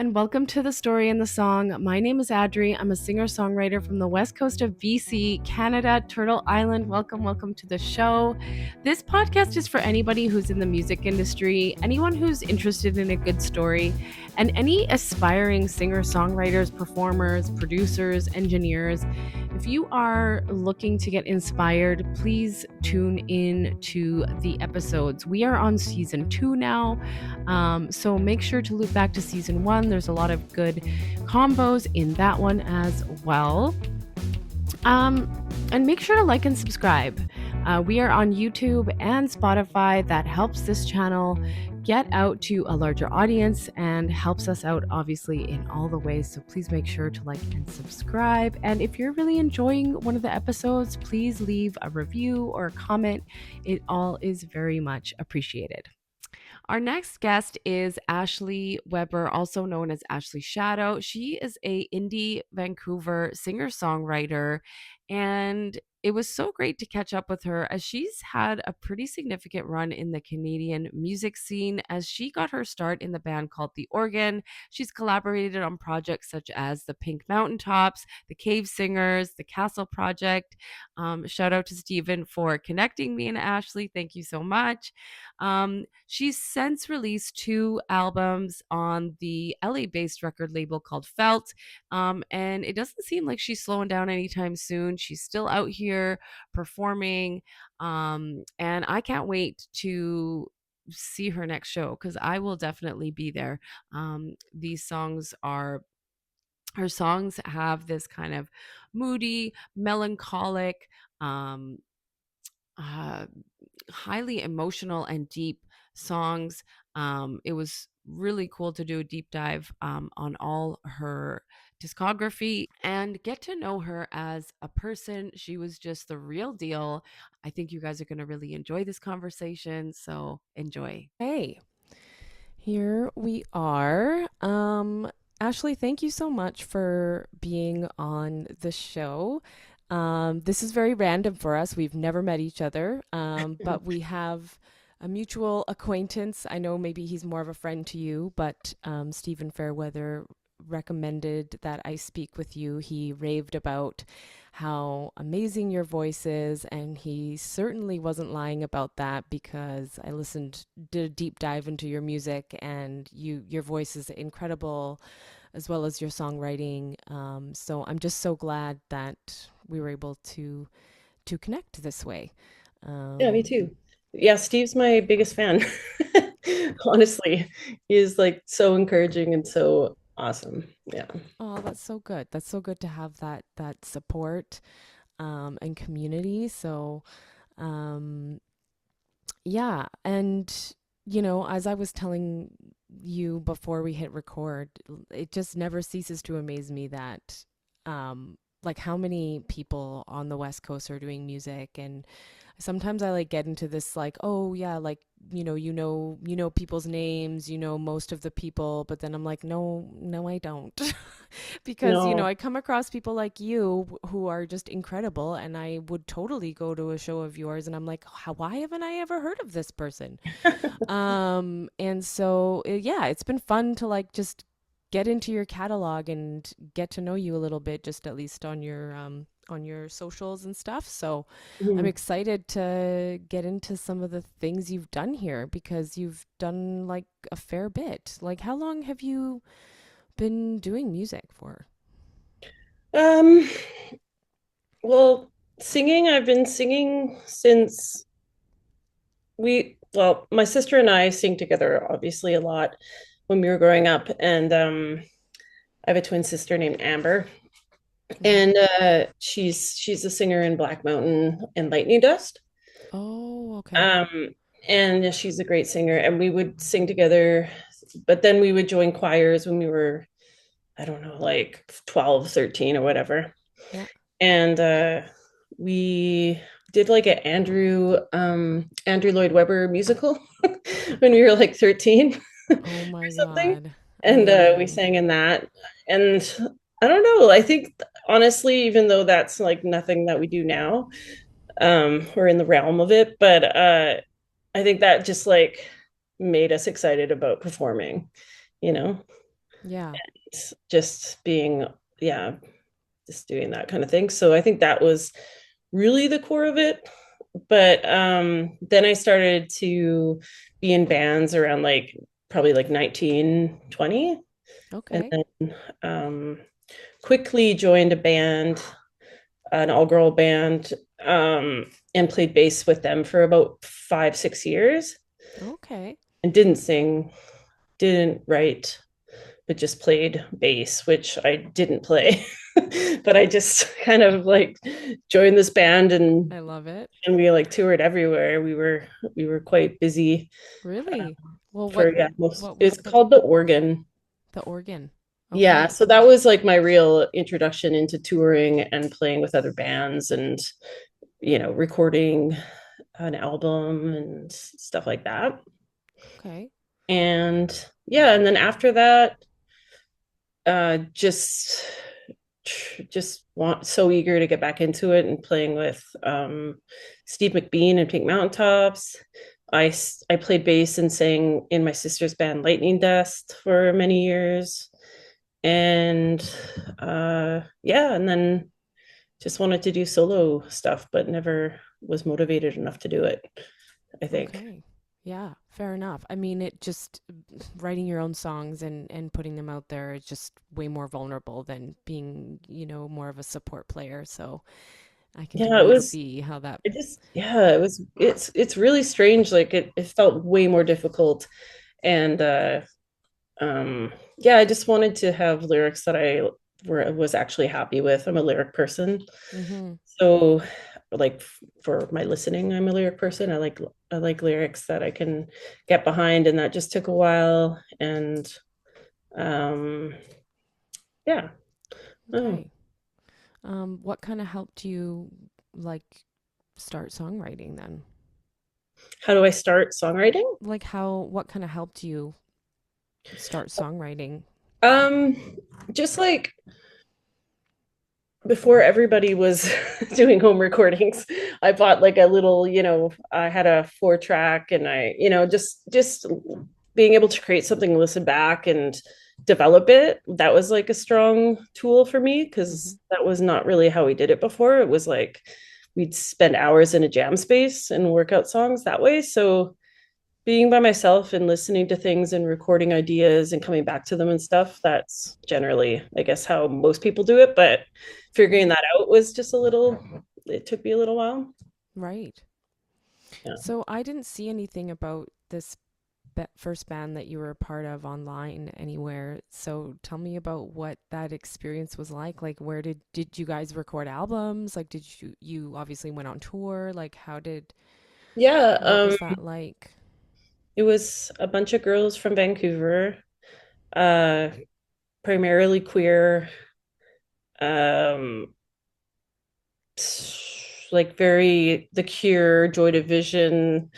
and welcome to The Story and the Song. My name is Adri. I'm a singer-songwriter from the west coast of BC, Canada, Turtle Island. Welcome to the show. This podcast is for anybody who's in the music industry, anyone who's interested in a good story, and any aspiring singer-songwriters, performers, producers, engineers. If you are looking to get inspired, please tune in to the episodes. We are on season 2 now. So make sure to loop back to season 1. There's a lot of good combos in that one as well. And make sure to like and subscribe. We are on YouTube and Spotify. That helps this channel get out to a larger audience and helps us out, obviously, in all the ways. So please make sure to like and subscribe. And if you're really enjoying one of the episodes, please leave a review or a comment. It all is very much appreciated. Our next guest is Ashley Weber, also known as Ashley Shadow. She is a indie Vancouver singer-songwriter, and it was so great to catch up with her as she's had a pretty significant run in the Canadian music scene as she got her start in the band called The Organ. She's collaborated on projects such as the Pink Mountaintops, the Cave Singers, the Castle Project. Shout out to Stephen for connecting me and Ashley. Thank you so much. She's since released 2 albums on the LA-based record label called Felt, and it doesn't seem like she's slowing down anytime soon. She's still out here performing, and I can't wait to see her next show because I will definitely be there. These songs are Her songs have this kind of moody, melancholic, um, uh, highly emotional and deep songs. It was really cool to do a deep dive on all her discography and get to know her as a person. She was just the real deal. I think you guys are going to really enjoy this conversation. So enjoy. Hey, here we are. Ashley, thank you so much for being on the show. This is very random for us. We've never met each other, but we have a mutual acquaintance. I know maybe he's more of a friend to you, but Stephen Fairweather recommended that I speak with you. He raved about how amazing your voice is, and he certainly wasn't lying about that because I did a deep dive into your music, and your voice is incredible, as well as your songwriting. So I'm just so glad that we were able to connect this way. Yeah, me too. Yeah, Steve's my biggest fan. Honestly, he is like so encouraging and so awesome. Yeah. Oh, that's so good. That's so good to have that support and community. So um, yeah, and as I was telling you before we hit record, it just never ceases to amaze me that like how many people on the West Coast are doing music. And sometimes I like get into this like, oh yeah, like you know people's names, most of the people, but then I'm like, no, I don't. Because No. I come across people like you who are just incredible, and I would totally go to a show of yours and I'm like, why haven't I ever heard of this person? And so yeah, it's been fun to like just get into your catalog and get to know you a little bit, just at least on your socials and stuff. So I'm Mhm. excited to get into some of the things you've done here because you've done like a fair bit. Like, how long have you been doing music for? Um, well, singing, I've been singing since my sister and I sing together obviously a lot when we were growing up. And I have a twin sister named Amber. Hmm. And she's a singer in Black Mountain and Lightning Dust. Oh, okay. Um, and she's a great singer, and we would sing together, but then we would join choirs when we were, I don't know, like 12, 13 or whatever. Yeah. And we did like an Andrew Lloyd Webber musical when we were like 13 or Oh my something. God. And we Amazing. sang in that. And I don't know, I think honestly, even though that's like nothing that we do now, or in the realm of it, but I think that just like made us excited about performing, you know? Yeah. It's just being, yeah, just doing that kind of thing. So I think that was really the core of it. But then I started to be in bands around like probably like 1920, and Okay. then quickly joined a band, an all-girl band, and played bass with them for about 5, 6 years, Okay. and didn't sing, didn't write, but just played bass, which I didn't play. But I just kind of like joined this band, I love it. and we like toured everywhere. We were quite busy Really? Well, for, yeah, most, what was it's called the Organ. the organ? Yeah, Okay. so that was like my real introduction into touring and playing with other bands, and recording an album and stuff like that. Okay. And yeah, and then after that, just want so eager to get back into it and playing with Steve McBean and Pink Mountaintops. I played bass and sang in my sister's band Lightened for many years, and yeah, and then just wanted to do solo stuff, but never was motivated enough to do it, I think. Okay. Yeah, fair enough. I mean, it just writing your own songs and putting them out there is just way more vulnerable than being, more of a support player. So I can Yeah, it totally was see how that. it just yeah, it's really strange. Like it felt way more difficult. And yeah, I just wanted to have lyrics that I was actually happy with. I'm a lyric person. Mm-hmm. So like for my listening, I'm a lyric person. I like lyrics that I can get behind, and that just took a while. And um yeah. Oh, Okay. What kind of helped you like start songwriting then? how do I start songwriting? Like what kind of helped you start songwriting? Um just like before everybody was doing home recordings, I bought like a little, I had a 4 track, and I, just being able to create something, listen back and develop it. That was like a strong tool for me, Mm-hmm. because that was not really how we did it before. It was like we'd spend hours in a jam space and work out songs that way. So being by myself and listening to things and recording ideas and coming back to them and stuff, that's generally, I guess, how most people do it. But figuring Mm-hmm. that out was just it took me a little while. Right. Yeah. So I didn't see anything about this first band that you were a part of online anywhere. So tell me about what that experience was like. Like, where did you guys record albums? Like, did you obviously went on tour? Like, Yeah. what was that like? It was a bunch of girls from Vancouver, uh, primarily queer, um, like very The Cure, Joy Division,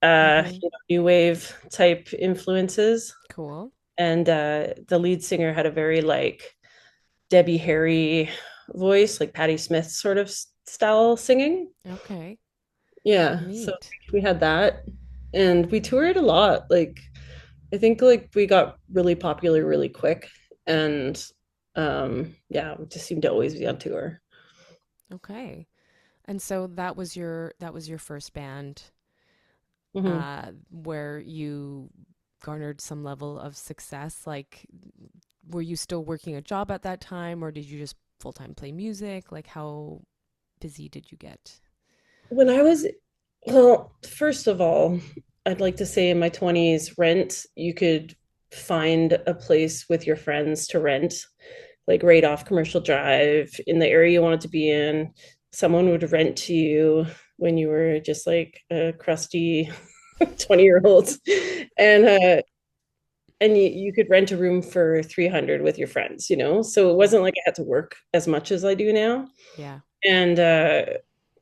Mm-hmm. new wave type influences. Cool. And the lead singer had a very like Debbie Harry voice, like Patti Smith sort of style singing. Okay. Yeah, so Neat. we had that, and we toured a lot. Like I think like we got really popular really quick, and yeah, we just seemed to always be on tour. Okay. And so that was your first band Hmm. where you garnered some level of success. Like, were you still working a job at that time, or did you just full time play music? Like, how busy did you get? When I was, well, first of all, I'd like to say in my 20s, rent, you could find a place with your friends to rent, like right off Commercial Drive in the area you wanted to be in. Someone would rent to you when you were just like a crusty 20-year-old. And you could rent a room for 300 with your friends, so it Yeah. wasn't like I had to work as much as I do now. Yeah. And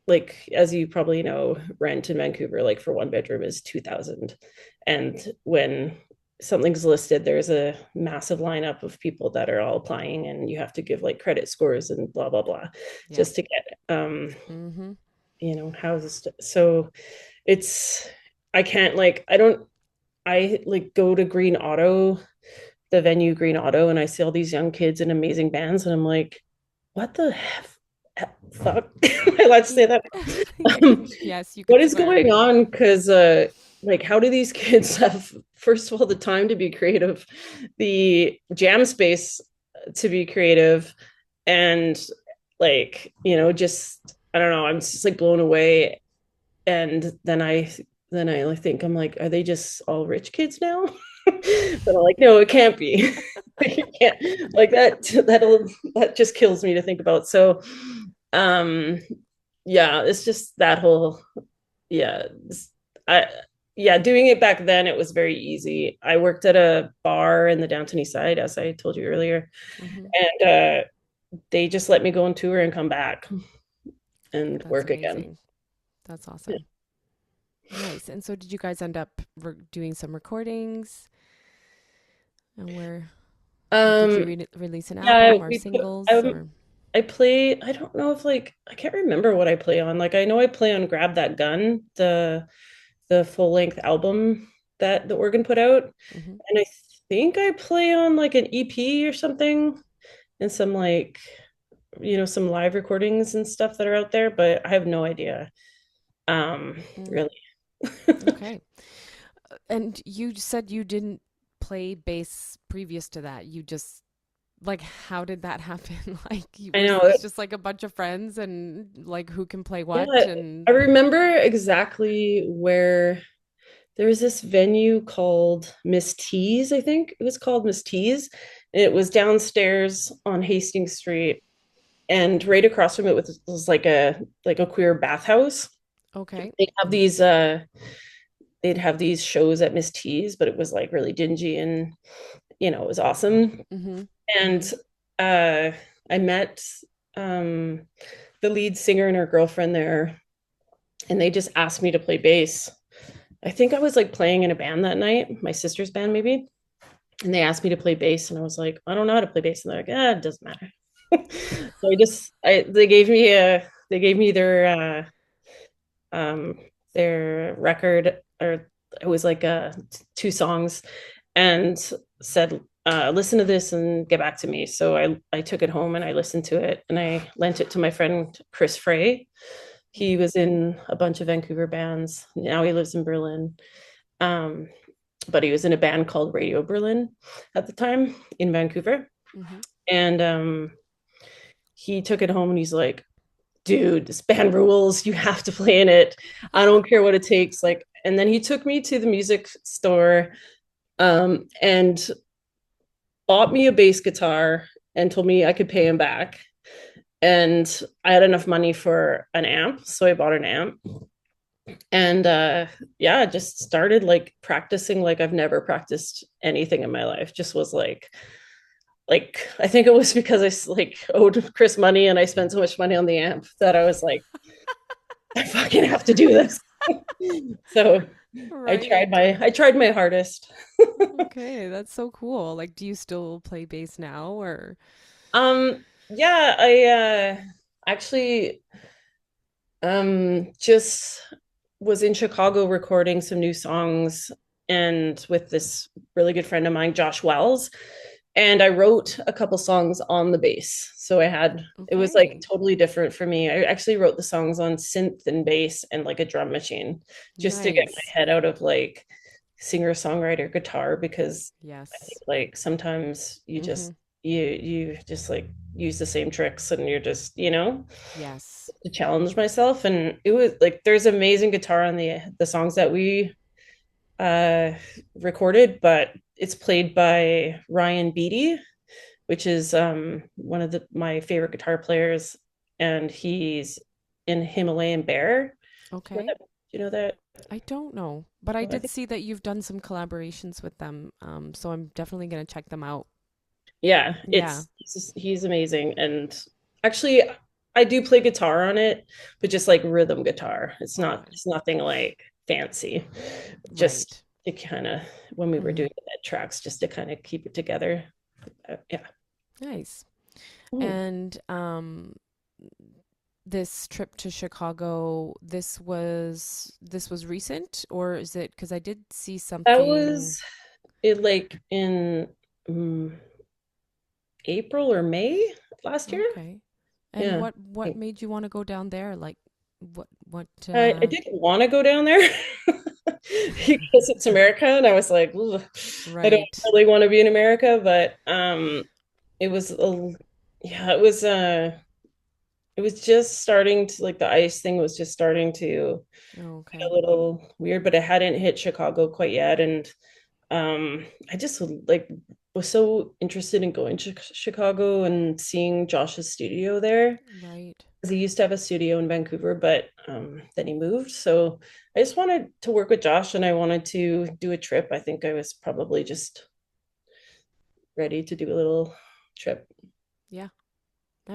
like as you probably know, rent in Vancouver, like for one bedroom is 2,000. And when something's listed, there's a massive lineup of people that are all applying, and you have to give like credit scores and blah blah blah Yeah. just to get Mm-hmm. houses. So it's I can't like I don't I like go to Green Auto the venue Green Auto and I see all these young kids in amazing bands and I'm like, what the fuck? Let's say that. Yes, you What could is swear. going on? Because like how do these kids have first of all the time to be creative, the jam space to be creative, and like, just I don't know, I'm just like blown away. And then I like think I'm like, are they just all rich kids now? But I'm like, no, it can't be. It can't like that just kills me to think about. So um yeah, it's just that whole yeah. I yeah, doing it back then it was very easy. I worked at a bar in the downtown east side, as I told you earlier, Hmm. and they just let me go on tour and come back and That's work again. amazing. That's awesome. Nice. And so did you guys end up doing some recordings? And where did you Um, release an yeah, album or singles or? I play, I don't know if like I can't remember what I play on. Like I know I play on Grab That Gun, the full length album that the organ put out. Hmm. And I think I play on like an EP or something and some like, some live recordings and stuff that are out there, but I have no idea. Mm, Really. okay. And you said you didn't play bass previous to that. You just like how did that happen? Like you I was know. this just like a bunch of friends and like who can play what Yeah, and I remember exactly where there was this venue called Miss T's, I think it was called Miss T's. And it was downstairs on Hastings Street, and right across from it was like a queer bathhouse. okay. They'd have these shows at Miss T's, but it was like really dingy and it was awesome. Mm-hmm. Mm-hmm. And uh I met um the lead singer and her girlfriend there, and they just asked me to play bass. I think I was like playing in a band that night, my sister's band maybe, and they asked me to play bass, and I was like, I don't know how to play bass, and they're like, it doesn't matter. So they gave me their record, or it was like two songs, and said, listen to this and get back to me. So I took it home and I listened to it and I lent it to my friend Chris Frey. He Mm-hmm. was in a bunch of Vancouver bands. Now he lives in Berlin. Um, but he was in a band called Radio Berlin at the time in Vancouver. Mm-hmm. And he took it home and he's like, dude, this band rules. You have to play in it. I don't care what it takes. Like, and then he took me to the music store, and bought me a bass guitar and told me I could pay him back. And I had enough money for an amp, so I bought an amp. And yeah, just started like practicing like I've never practiced anything in my life. Just was like I think it was because I like owed Chris money and I spent so much money on the amp that I was like, I fucking have to do this. So Right. I tried my hardest. Okay, that's so cool. Like, do you still play bass now or? Yeah, I actually just was in Chicago recording some new songs, and with this really good friend of mine, Josh Wells, and I wrote a couple songs on the bass. So it was like Okay. totally different for me. I actually wrote the songs on synth and bass and like a drum machine, just to get my Nice. head out of like singer-songwriter guitar, because I think Yes. like sometimes Mm-hmm. you just like use the same tricks and you're just, Yes. to challenge myself. And it was like there's amazing guitar on the songs that we uh recorded, but it's played by Ryan Beatty, which is one of my favorite guitar players, and he's in Himalayan Bear. Do Okay. you know that? I don't know, but I I did think, see that you've done some collaborations with them. So I'm definitely gonna check them out. yeah, Yeah. he's amazing. And actually I do play guitar on it, but just like rhythm guitar. Okay. It's nothing like fancy. Just Right. to kind of, when we were Mm-hmm. doing the tracks, just to kind of keep it together. Yeah. Nice. Mm. And this trip to Chicago, this was recent or is it because I did see That something. was it, like in mm, April or May last year. Okay. And Yeah. what made you want to go down there? Like what I didn't want to go down there because it's America, and I was like, "Ugh, I don't right. really want to be in America. But it was yeah, it was just starting to like the ice thing was just starting to get a Okay. little weird, but it hadn't hit Chicago quite yet, and I just like was so interested in going to Chicago and seeing Josh's studio there. Right. Because he used to have a studio in Vancouver, but then he moved. So I just wanted to work with Josh and I wanted to do a trip. I think I was probably just ready to do a little trip. Yeah.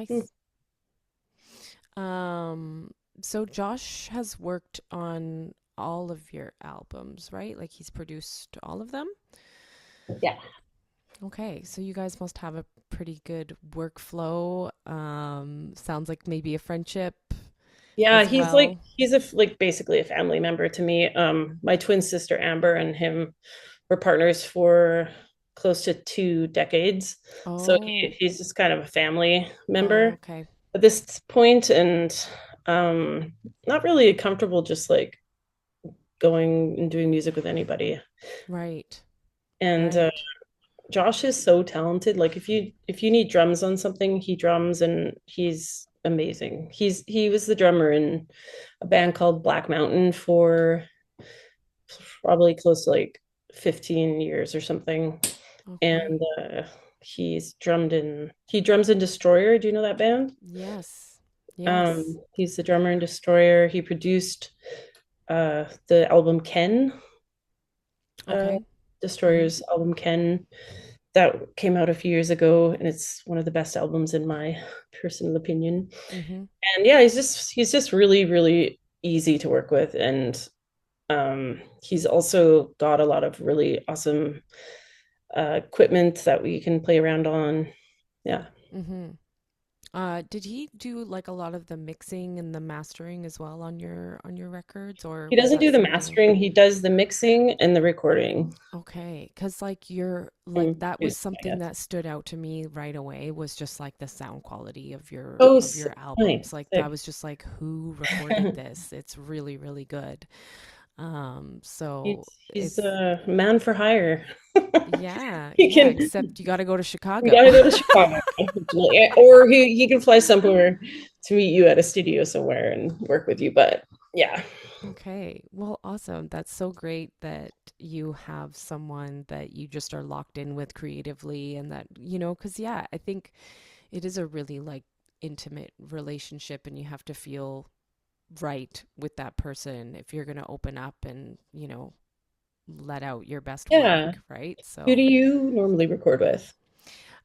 Hmm. Nice. Um, so Josh has worked on all of your albums, right? Like he's produced all of them? Yeah. Okay, so you guys must have a pretty good workflow. Sounds like maybe a friendship Yeah, as well. he's like basically a family member to me. My twin sister Amber and him were partners for close to 2 decades. So Oh, he's just kind of a family oh, member okay. at this point, and um not really comfortable just like going and doing music with anybody. Right, And right. Josh is so talented. Like if you need drums on something, he drums and he's amazing. He was the drummer in a band called Black Mountain for probably close to like 15 years or something. Okay. And he drums in Destroyer. Do you know that band? Yes. Yes. He's the drummer in Destroyer. He produced the album Ken, uh, Okay. Mm-hmm. Destroyer's album Ken that came out a few years ago, and it's one of the best albums in my personal opinion. Mm-hmm. And yeah, he's just really really easy to work with, and he's also got a lot of really awesome equipment that we can play around on. Yeah. Mm-hmm. Did he do like a lot of the mixing and the mastering as well on your records, or He was doesn't that do the something? mastering, he does the mixing and the recording Okay, because like you're like and that was producing, I something guess. that stood out to me right away was just like the sound quality Oh, of your albums. nice. Like I Sick. was just like, who recorded this? It's really, really good. So He's it's a man for hire. yeah, He yeah, can except you got to go to We Chicago. gotta go to Chicago, unfortunately. Or he can fly somewhere to meet you at a studio somewhere and work with you. But yeah, Okay. Well, awesome. That's so great that you have someone that you just are locked in with creatively and that, because yeah, I think it is a really like intimate relationship and you have to feel right with that person if you're going to open up and, let out your best yeah. work, right? Who do So you normally record with?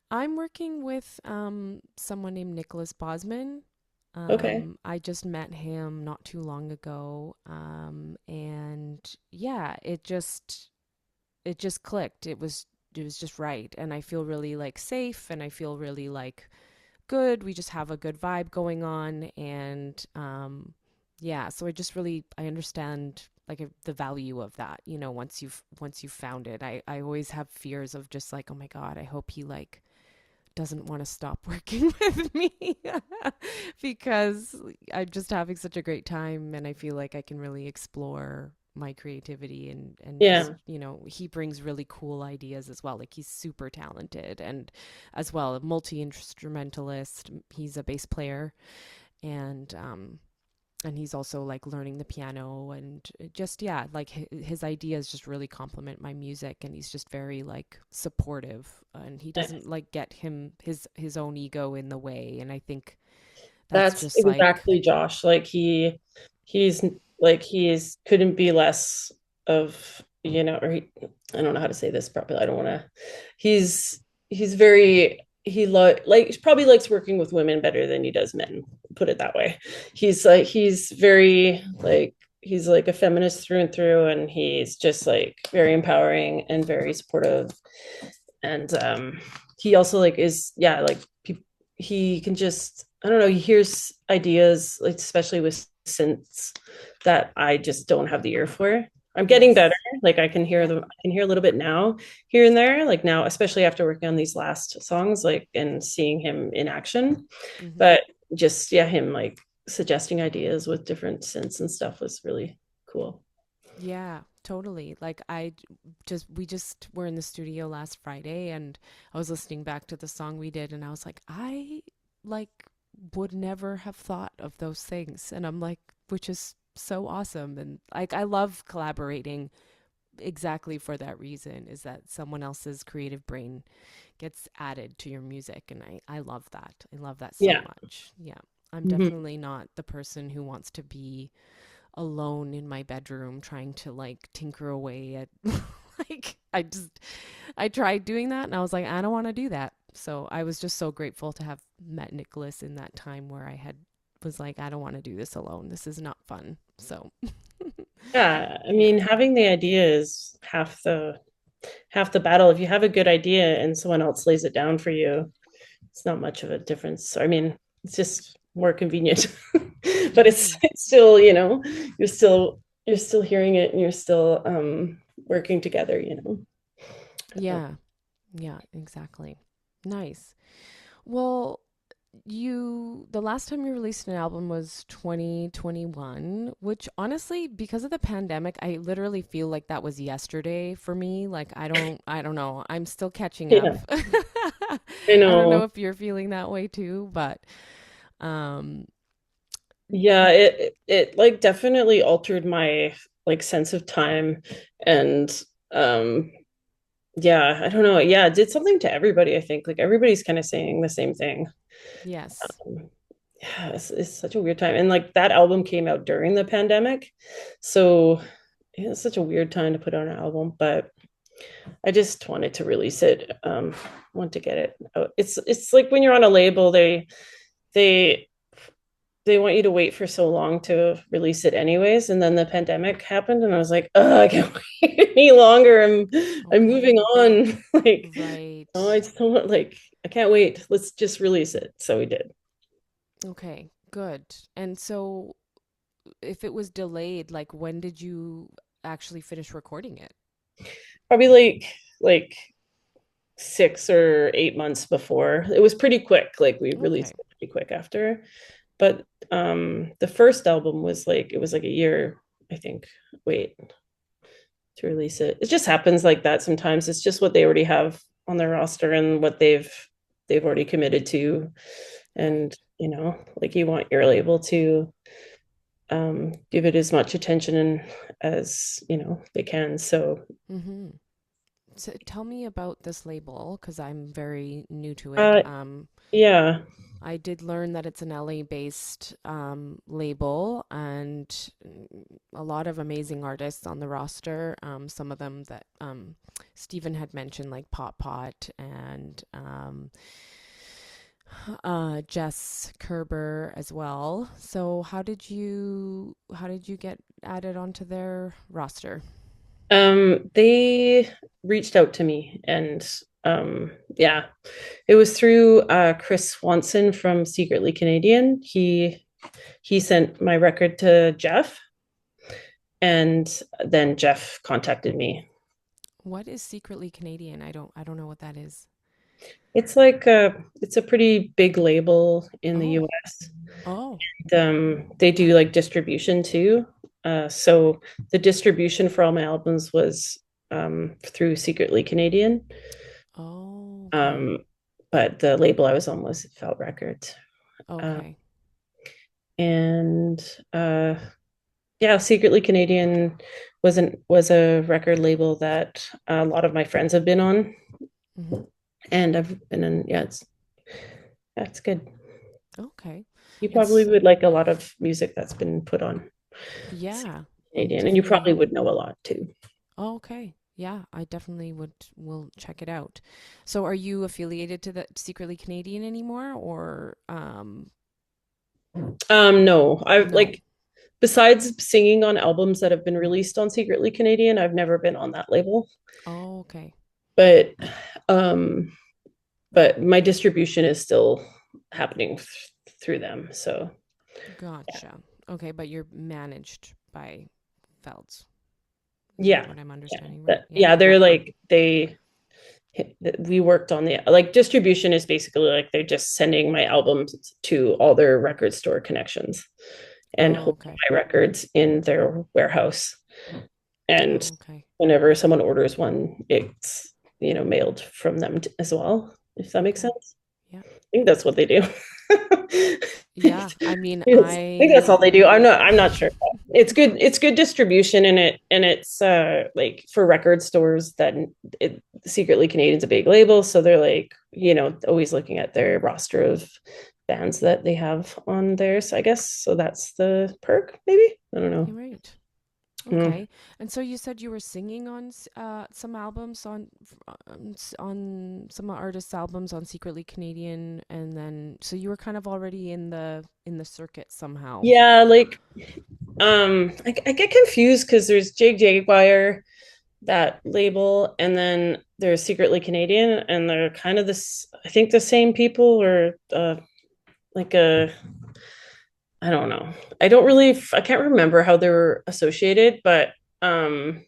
I'm working with someone named Nicholas Bosman. Okay, I just met him not too long ago, and yeah, it just clicked. It was just right, and I feel really like safe, and I feel really like good. We just have a good vibe going on, and yeah, so I understand like the value of that. Once you've found it, I always have fears of just like, oh my God, I hope he like doesn't want to stop working with me because I'm just having such a great time and I feel like I can really explore my creativity and just, yeah, he brings really cool ideas as well. Like he's super talented and as well a multi-instrumentalist. He's a bass player and he's also like learning the piano and just yeah like his ideas just really complement my music and he's just very like supportive and he nice. doesn't like get his own ego in the way and I think that's That's just like exactly Josh. Like he's like he's couldn't be less of or I don't know how to say this properly. I don't want to. He's very he probably likes working with women better than he does men. Put it that way. He's very like he's like a feminist through and through, and he's just like very empowering and very supportive. And he also like is yeah like he can just I don't know he hears ideas like especially with synths that I just don't have the ear for. I'm getting better. Yes. Like I can hear Yeah. them, I can hear a little bit now, here and there. Like now, especially after working on these last songs, like and seeing him in action. Hmm. But just yeah, him like suggesting ideas with different synths and stuff was really cool. Yeah, totally. Like we just were in the studio last Friday and I was listening back to the song we did and I was like, I like would never have thought of those things. And I'm like, which is so awesome. And like, I love collaborating exactly for that reason is that someone else's creative brain gets added to your music. And I love that. I love that so Yeah. much. Yeah. I'm Mhm. definitely not the person who wants to be alone in my bedroom trying to like tinker away at like I tried doing that and I was like I don't want to do that. So I was just so grateful to have met Nicholas in that time where I had was like I don't want to do this alone. This is not fun. So Yeah. I yeah. mean, having the idea is half the battle. If you have a good idea and someone else lays it down for you, it's not much of a difference. I mean, it's just more convenient. But Mhm. it's still, you know, you're still hearing it and you're still working together, you know. Yeah. Yeah, exactly. Nice. Well, the last time you released an album was 2021, which honestly, because of the pandemic, I literally feel like that was yesterday for me. Like I don't know. I'm still catching up. Yeah, I I don't know know. if you're feeling that way too, but um Yeah, it like definitely altered my like sense of time and um yeah, I don't know. Yeah, it did something to everybody, I think. Like everybody's kind of saying the same thing. yes. Um, yeah, it's such a weird time. And like that album came out during the pandemic. So yeah, it's such a weird time to put out an album, but I just wanted to release it. Want to get it out. It's like when you're on a label, they they want you to wait for so long to release it anyways. And then the pandemic happened and I was like, oh, I can't wait any longer. I'm moving Okay. on. Like, oh, I Right. just don't want like I can't wait. Let's just release it. So we did. Okay. Good. And so if it was delayed, like when did you actually finish recording it? Probably like 6 or 8 months before. It was pretty quick. Like we Okay. released it pretty quick after. But the first album was like it was like a year, I think. Wait, to release it. It just happens like that sometimes. It's just what they already have on their roster and what they've already committed to. And Right. you know, like you want your label to give it as much attention as you know they can. So Mm-hmm. So tell me about this label because I'm very new to it. uh yeah. I did learn that it's an LA based label and a lot of amazing artists on the roster. Some of them that Stephen had mentioned, like Pop Pot and Jess Kerber as well. So how did you get added onto their roster? They reached out to me and yeah, it was through Chris Swanson from Secretly Canadian. He sent my record to Jeff and then Jeff contacted me. What is Secretly Canadian? I don't know what that is. It's a pretty big label in the Oh, US. oh, They do like distribution too. So the distribution for all my albums was through Secretly Canadian. oh, okay, Um, but the label I was on was Felt Records. Uh, okay. and yeah, Secretly Canadian was a record label that a lot of my friends have been on, Hmm. and I've been in. Yeah, it's good. Okay. You probably It's would like a lot of music that's been put on yeah, I'm Canadian, and you probably definitely would know a lot too. oh, okay. Yeah, I definitely would will check it out. So are you affiliated to the Secretly Canadian anymore or No, I've no? like besides singing on albums that have been released on Secretly Canadian, I've never been on that label. Oh, okay. But um, but my distribution is still happening through them. So Gotcha. Okay, but you're managed by Felds. Is that Yeah. what I'm Yeah. understanding, right? Yeah. Yeah, they're like we worked on the like distribution is basically like they're just sending my albums to all their record store connections and Oh, holding okay. my records in their warehouse. And Oh, okay. whenever someone orders one, it's mailed from them as well, if that makes Okay. sense. Yeah. I think that's what they do. Yeah. I mean, I think that's all they do. I'm not sure. It's good distribution and it's like for record stores that Secretly Canadian's a big label, so they're like, always looking at their roster of bands that they have on there. So I guess so that's the perk, maybe. I don't know. You're right. Mm. Okay. And so you said you were singing on some albums on some artists' albums on Secretly Canadian, and then so you were kind of already in the circuit somehow. Yeah, like I get confused because there's Jake Jaguar, that label, and then there's Secretly Canadian, and they're kind of this, I think the same people, or like a, I don't know. I can't remember how they were associated, but and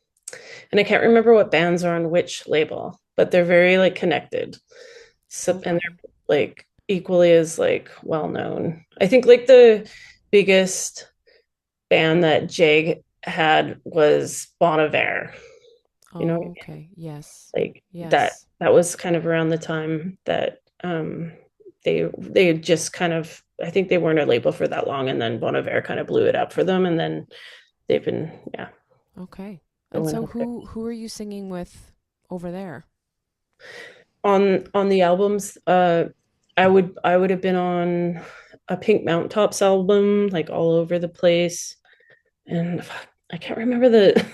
I can't remember what bands are on which label, but they're very like connected. So and Okay. they're like equally as like well known. I think like the biggest band that Jag had was Bon Iver. You know what I Oh, mean? okay. Yes. Like Yes. that was kind of around the time that they just kind of, I think they weren't a label for that long, and then Bon Iver kind of blew it up for them, and then they've been, yeah, Okay. And going so over it. who are you singing with over there? On the albums. I would have been on a Pink Mountaintops album, like all over the place, and I can't remember the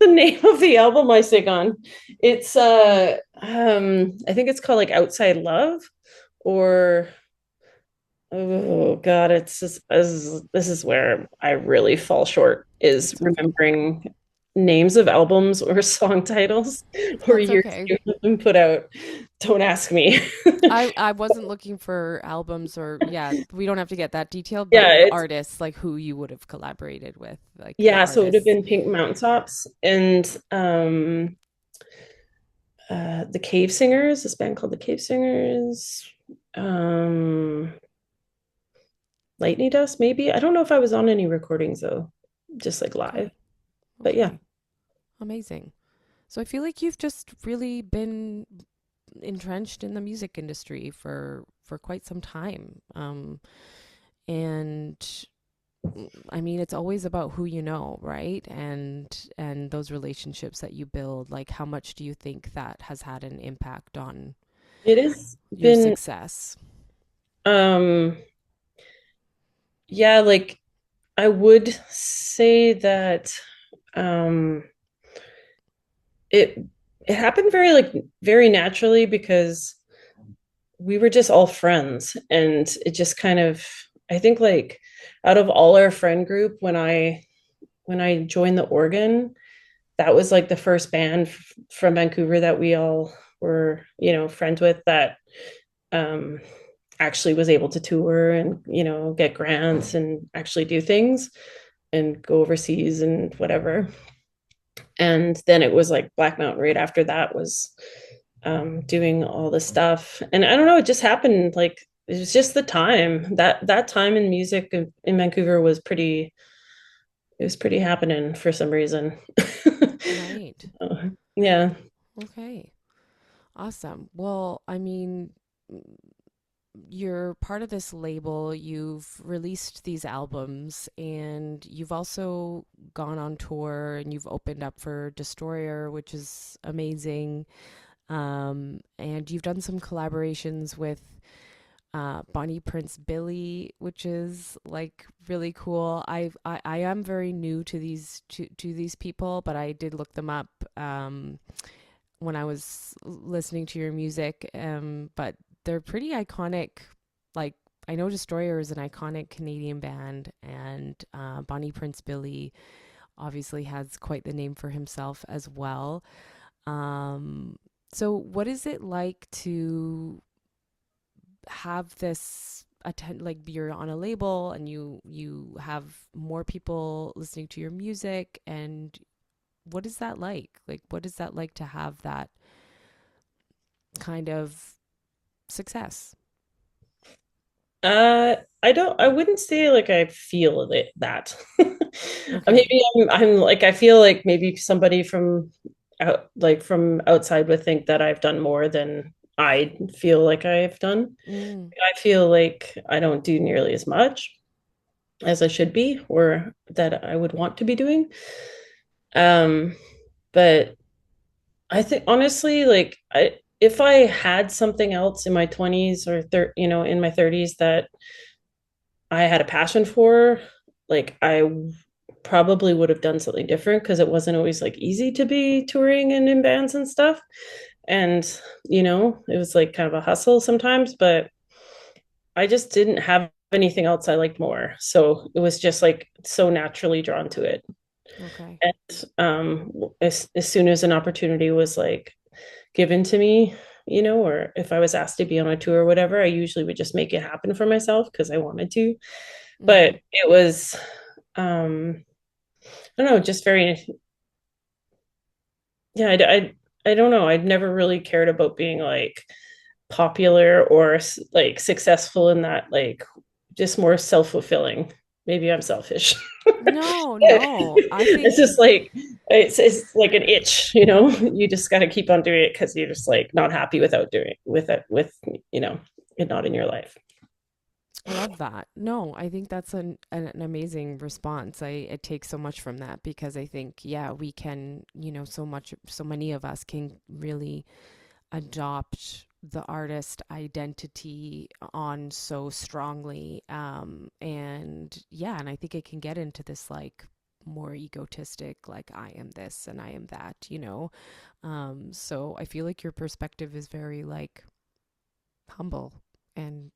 name of the album I sing on. It's I think it's called like Outside Love, or oh God, it's just this is where I really fall short, is It's okay. remembering names of albums or song titles or That's years okay. they've been put out. Don't ask me. I wasn't looking for albums or yeah, we don't have to get that detailed, but Yeah, it's artists like who you would have collaborated with, like the yeah, so it would have artists. been Pink Mountaintops and the Cave Singers, this band called the Cave Singers. Um Lightning Dust, maybe. I don't know if I was on any recordings though, just like live. Okay. But yeah, Okay. Amazing. So I feel like you've just really been entrenched in the music industry for quite some time. And I mean, it's always about who you know, right? And those relationships that you build. Like, how much do you think that has had an impact on it has your been success? um yeah, like I would say that um it it happened very naturally because we were just all friends, and it just kind of, I think like out of all our friend group, when I joined the organ, that was like the first band from Vancouver that we all were, friends with, that um actually was able to tour and get grants and actually do things and go overseas and whatever. And then it was like Black Mountain right after that was doing all this stuff. And I don't know, it just happened. Like it was just the time, that time in music in Vancouver was pretty, it was pretty happening for some reason. Right. Yeah. Okay. Awesome. Well, I mean, you're part of this label, you've released these albums, and you've also gone on tour and you've opened up for Destroyer, which is amazing. And you've done some collaborations with Bonnie Prince Billy, which is like really cool. I am very new to these people, but I did look them up when I was listening to your music. But they're pretty iconic. Like, I know Destroyer is an iconic Canadian band, and Bonnie Prince Billy obviously has quite the name for himself as well. Um, so, what is it like to have this attend, like you're on a label and you have more people listening to your music, and what is that like? Like, what is that like to have that kind of success? I wouldn't say like I feel it that. Okay. Maybe I'm like, I feel like maybe somebody from like from outside would think that I've done more than I feel like I've done. Mm, I feel like I don't do nearly as much as I should be or that I would want to be doing. Um, but I think honestly, like if I had something else in my 20s or in my 30s that I had a passion for, like I probably would have done something different because it wasn't always like easy to be touring and in bands and stuff. And, it was like kind of a hustle sometimes, but I just didn't have anything else I liked more. So it was just like so naturally drawn to it. okay. And as soon as an opportunity was like given to me, or if I was asked to be on a tour or whatever, I usually would just make it happen for myself because I wanted to. Mm-hmm. But it was, I don't know, just very, yeah, I don't know. I'd never really cared about being like popular or like successful in that, like just more self-fulfilling. Maybe I'm selfish. No, no. I It's think just like it's like an itch, you just got to keep on doing it because you're just like not happy without doing with it with it not in your life. I love that. No, I think that's an amazing response. I take so much from that because I think, yeah, we can, so many of us can really adopt the artist identity on so strongly. And yeah, and I think it can get into this like more egotistic, like I am this and I am that, you know? So I feel like your perspective is very like humble and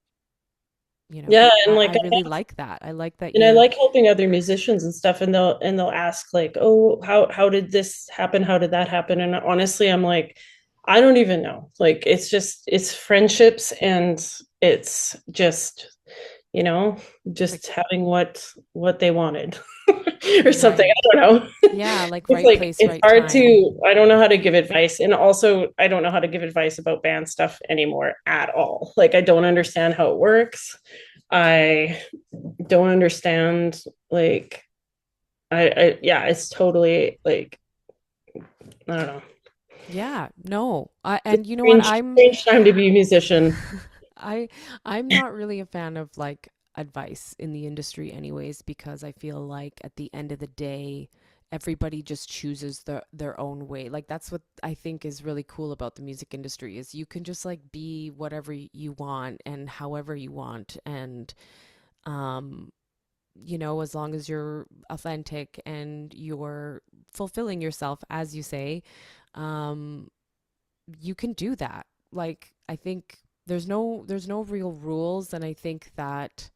Yeah, and I like really like that. I like that and I you're like helping other musicians and stuff, and they'll ask like, "Oh, how did this happen? How did that happen?" And honestly, I'm like, I don't even know. Like it's friendships and it's just, you know, like just having what they wanted or something. right. I don't know. Yeah, like It's right like place, it's right hard time. to I don't know how to give advice, and also I don't know how to give advice about band stuff anymore at all. Like I don't understand how it works. I don't understand like yeah, it's totally like I don't know. Yeah, no. It's And you know a what? strange time to be a musician. I I'm not really a fan of like advice in the industry anyways because I feel like at the end of the day everybody just chooses their own way. Like that's what I think is really cool about the music industry is you can just like be whatever you want and however you want and um as long as you're authentic and you're fulfilling yourself as you say, um you can do that. Like I think there's no real rules and I think that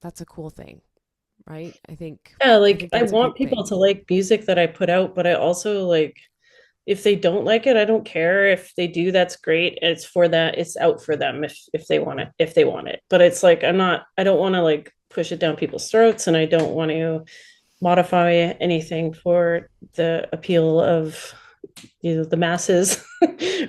that's a cool thing, right? Yeah, I like think I that's a want good people thing. to like music that I put out, but I also like if they don't like it, I don't care. If they do, that's great. It's for that, it's out for them if they want it, if they want it. But it's like I don't want to like push it down people's throats and I don't want to modify anything for the appeal of the masses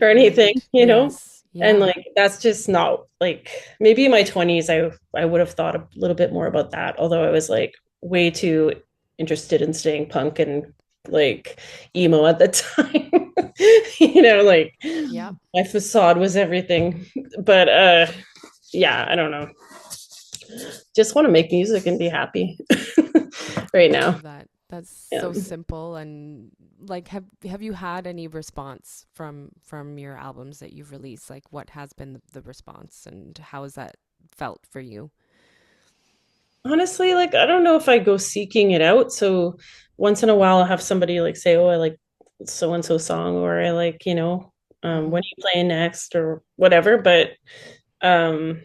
or anything, Right. Yes. and Yeah. like that's just not like maybe in my 20s I would have thought a little bit more about that, although I was like way too interested in staying punk and like emo at the time. Like Yep. my facade was everything. But yeah, I don't know, just want to make music and be happy right I now. love that. That's Yeah. so simple and like have you had any response from your albums that you've released? Like what has been the response and how has that felt for you? Honestly, like I don't know if I go seeking it out. So once in a while I'll have somebody like say, "Oh, I like so and so song," or I like, when Mhm. are you playing next or whatever. But um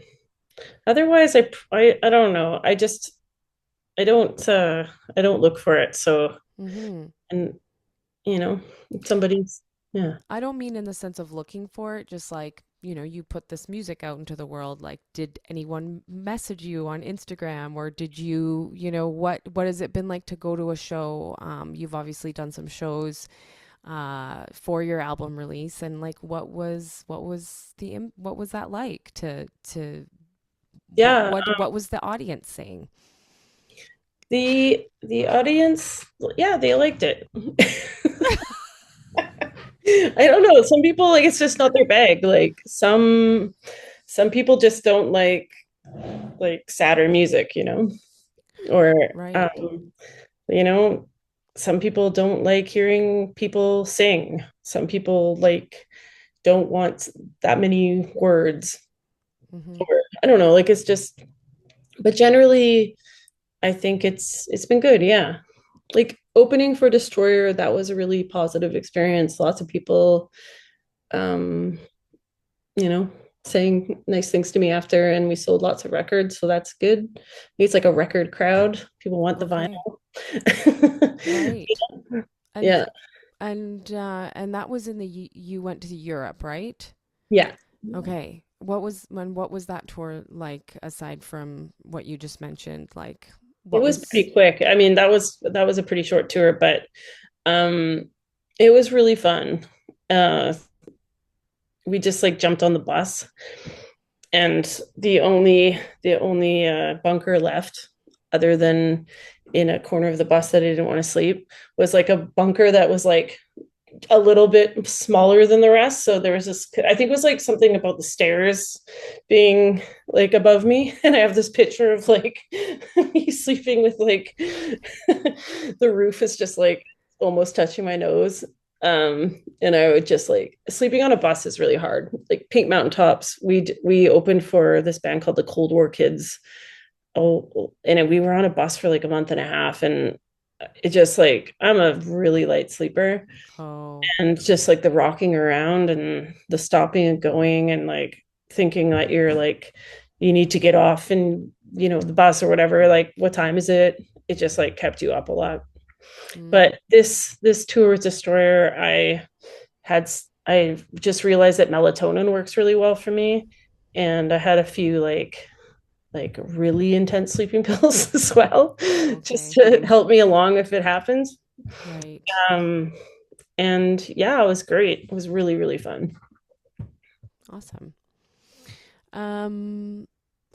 otherwise I don't know. I don't look for it. So Mhm. and you know, somebody's yeah. I don't mean in the sense of looking for it, just like you put this music out into the world, like did anyone message you on Instagram, or did what has it been like to go to a show? You've obviously done some shows for your album release, and like what was that like to Yeah, what was the audience saying? the audience, yeah, they liked it. I don't know. Some people like it's just not their bag. Like some people just don't like sadder music, or Right. you know, some people don't like hearing people sing. Some people like don't want that many words. Mm-hmm. Or I don't know, like it's just but generally I think it's been good, yeah. Like opening for Destroyer, that was a really positive experience. Lots of people um, you know, saying nice things to me after, and we sold lots of records, so that's good. It's like a record crowd. People want the Okay. vinyl. Right. And Yeah. and that was in you went to Europe, right? Yeah. Okay. What was that tour like, aside from what you just mentioned? Like, It what was was pretty quick. I mean, that was a pretty short tour, but um it was really fun. Uh we just like jumped on the bus, and the only bunker left, other than in a corner of the bus that I didn't want to sleep, was like a bunker that was like a little bit smaller than the rest. So there was this, I think it was like something about the stairs being like above me. And I have this picture of like me sleeping with like the roof is just like almost touching my nose. And I would just like sleeping on a bus is really hard. Like Pink Mountain Tops, we opened for this band called the Cold War Kids. Oh, and we were on a bus for like a month and a half, and it just like I'm a really light sleeper, oh, and just like the rocking around and the stopping and going and like thinking that you're like you need to get off and the bus or whatever, like what time is it, it just like kept you up a lot. mm, But this tour with Destroyer, had I just realized that melatonin works really well for me, and I had a few like really intense sleeping pills as well, just okay. to help me along if it happens. Right. um and yeah, it was great. It was really, really fun. Awesome. Um,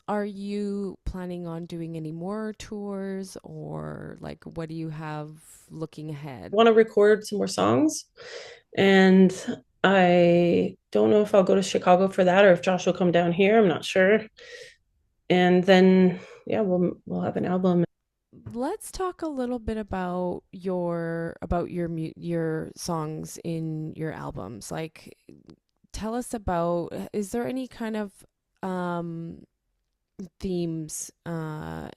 are you planning on doing any more tours, or like what do you have looking ahead? Want to record some more songs, and I don't know if I'll go to Chicago for that or if Josh will come down here. I'm not sure. And then yeah, we'll have an album. Let's talk a little bit about your songs in your albums. Like, tell us about, is there any kind of um themes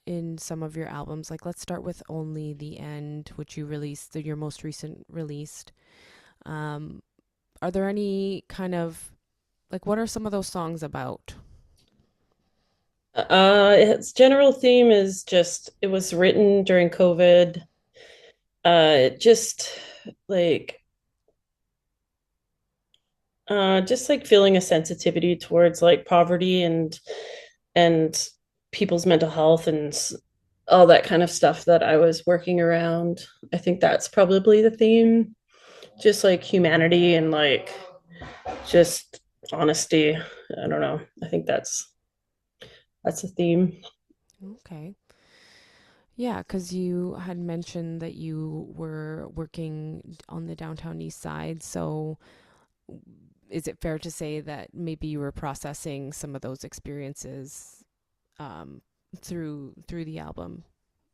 in some of your albums? Like, let's start with Only the End, which you released, your most recent released. Um, are there any kind of, like, what are some of those songs about? Its general theme is just it was written during COVID. Just like just like feeling a sensitivity towards like poverty and people's mental health and all that kind of stuff that I was working around. I think that's probably the theme. Just like humanity and like just honesty. I don't know. I think that's a theme. Okay. Yeah, because you had mentioned that you were working on the downtown east side. So is it fair to say that maybe you were processing some of those experiences um, through the album?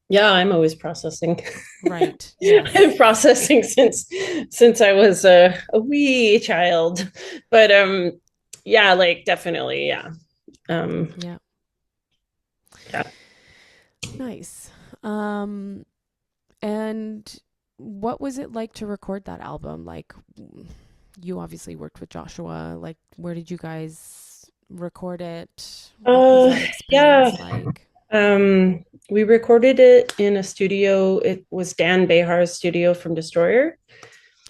Yeah, I'm always processing. Right. Yes. I'm processing since I was a wee child. But yeah, like definitely, yeah. Um Yeah. yeah. Nice. Um, and what was it like to record that album? Like, you obviously worked with Joshua. Like, where did you guys record it? What was that Yeah. experience like? We recorded it in a studio. It was Dan Behar's studio from Destroyer.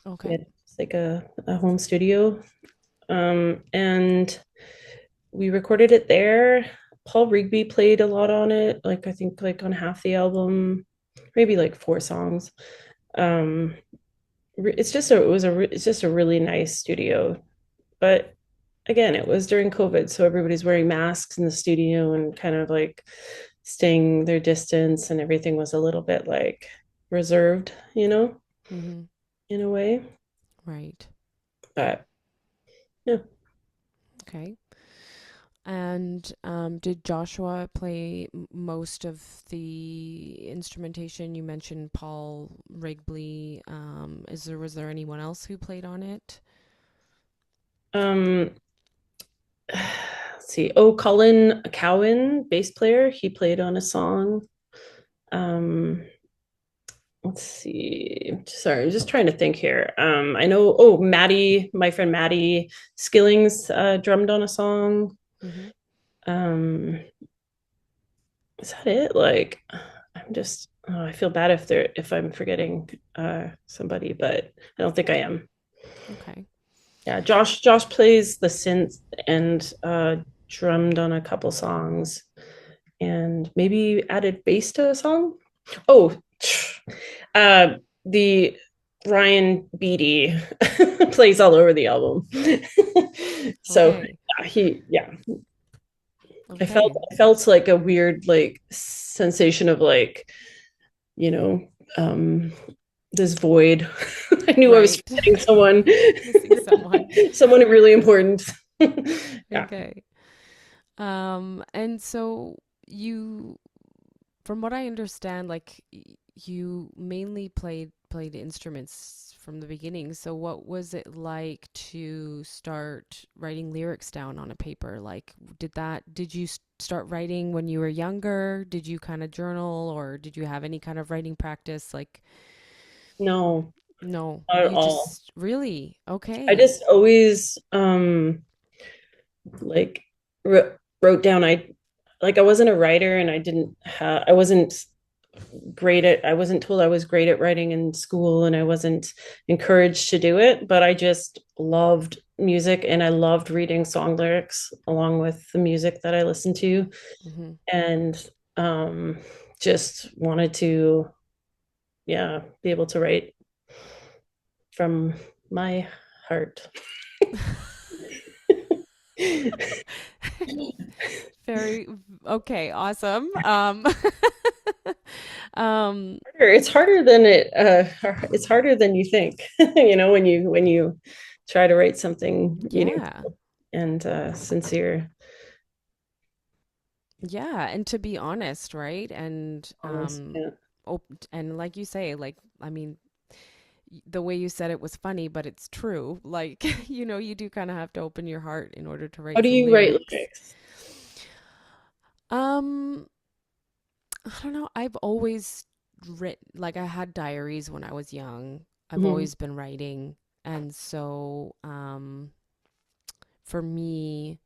Okay. It's like a home studio. And we recorded it there. Paul Rigby played a lot on it, like I think like on half the album, maybe like 4 songs. Um, it's just a really nice studio. But again, it was during COVID, so everybody's wearing masks in the studio and kind of like staying their distance, and everything was a little bit like reserved, Mm-hmm. in a way. Right. But yeah. Okay. And did Joshua play most of the instrumentation? You mentioned Paul Wrigley. Was there anyone else who played on it? Um, let's see. Oh, Colin Cowan, bass player, he played on a song. Um, let's see. Sorry, I'm just trying to think here. I know, oh, Maddie, my friend Maddie Skillings, drummed on a song. Mm-hmm. Um, is that it? Like, I'm just, oh, I feel bad if I'm forgetting somebody, but I don't think I am. Okay. Yeah, Josh plays the synth and drummed on a couple songs and maybe added bass to a song. Oh, uh, the Ryan Beatty plays all over the album. So Okay. yeah, Okay. I felt like a weird like sensation of like, you know, um this void. I knew I was Right. forgetting someone, Missing someone. someone really important. Yeah. Okay. And so you, from what I understand, like you mainly played instruments from the beginning. So what was it like to start writing lyrics down on a paper? Like, did you start writing when you were younger? Did you kind of journal, or did you have any kind of writing practice? Like, No, no, not at you all. just really, I okay. just always like wrote down I wasn't a writer, and I wasn't told I was great at writing in school, and I wasn't encouraged to do it, but I just loved music, and I loved reading song lyrics along with the music that I listened to, Mm-hmm. and um just wanted to, yeah, be able to write from my heart. Very okay, awesome. Um, It's harder than it's harder than you think. When you try to write something yeah. meaningful and sincere. Yeah, and to be honest, right? And Honest, yeah. and like you say, like I mean, the way you said it was funny, but it's true. Like, you do kind of have to open your heart in order to How write do some you write lyrics. lyrics? Um, I don't know. I've always written, like I had diaries when I was young. I've Mhm. always been writing. And so, for me,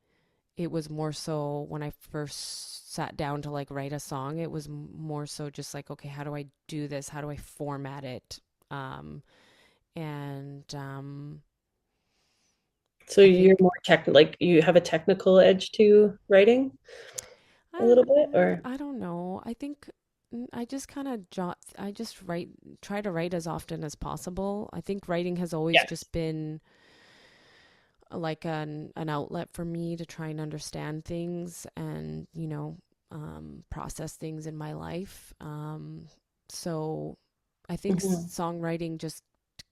it was more so when I first sat down to like write a song, it was more so just like, okay, how do I do this? How do I format it? Um, and So I you're think more like you have a technical edge to writing a little bit, or I don't know. I think I just kind of I just try to write as often as possible. I think writing has always yes. just been like an outlet for me to try and understand things and process things in my life. So I think Mhm. songwriting just